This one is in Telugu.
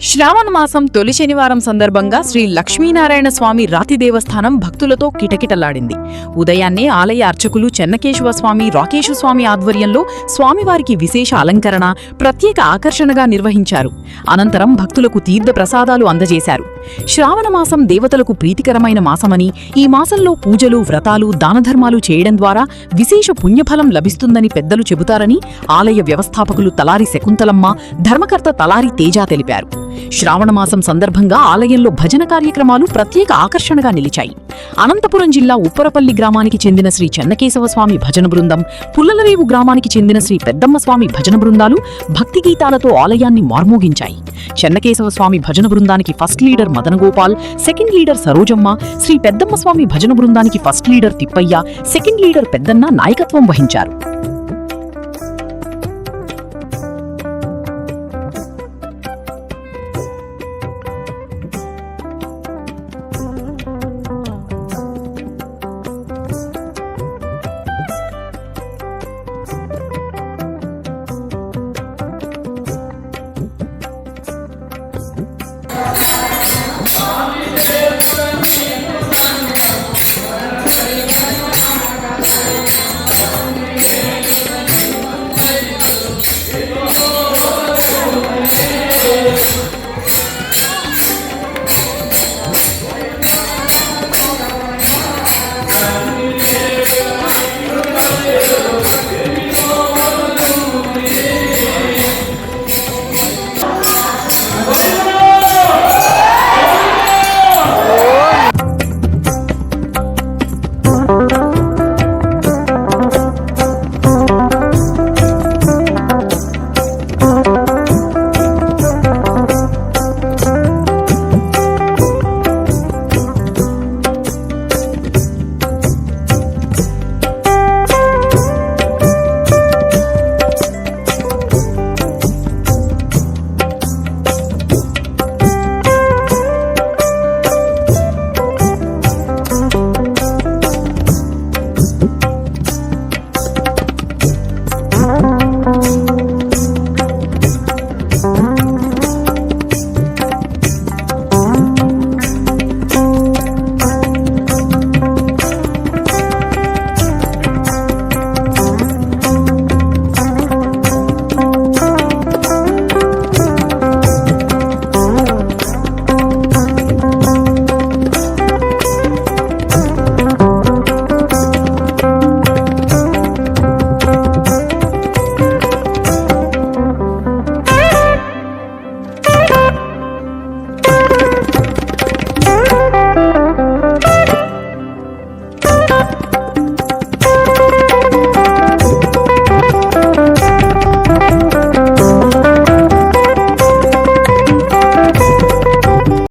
శ్రావణ మాసం తొలి శనివారం సందర్భంగా శ్రీ లక్ష్మీనారాయణ స్వామి రాతి దేవస్థానం భక్తులతో కిటకిటలాడింది. ఉదయాన్నే ఆలయ అర్చకులు చెన్నకేశవ స్వామి, రాకేశ స్వామి ఆధ్వర్యంలో స్వామివారికి విశేష అలంకరణ, ప్రత్యేక ఆకర్షణగా నిర్వహించారు. అనంతరం భక్తులకు తీర్థ ప్రసాదాలు అందజేశారు. శ్రావణ మాసం దేవతలకు ప్రీతికరమైన మాసమని, ఈ మాసంలో పూజలు, వ్రతాలు, దానధర్మాలు చేయడం ద్వారా విశేష పుణ్యఫలం లభిస్తుందని పెద్దలు చెబుతారని ఆలయ వ్యవస్థాపకులు తలారి శకుంతలమ్మ, ధర్మకర్త తలారి తేజ తెలిపారు. శ్రావణమాసం సందర్భంగా ఆలయంలో భజన కార్యక్రమాలు ప్రత్యేక ఆకర్షణగా నిలిచాయి. అనంతపురం జిల్లా ఉప్పరపల్లి గ్రామానికి చెందిన శ్రీ చెన్నకేశవ స్వామి భజన బృందం, పుల్లలరేవు గ్రామానికి చెందిన శ్రీ పెద్దమ్మ స్వామి భజన బృందాలు భక్తి గీతాలతో ఆలయాన్ని మార్మోగించాయి. చెన్నకేశవ స్వామి భజన బృందానికి first leader Madanagopal, second leader Sarojamma, Sri Peddamma Swamy భజన బృందానికి first leader Thippayya, second leader Peddanna నాయకత్వం వహించారు.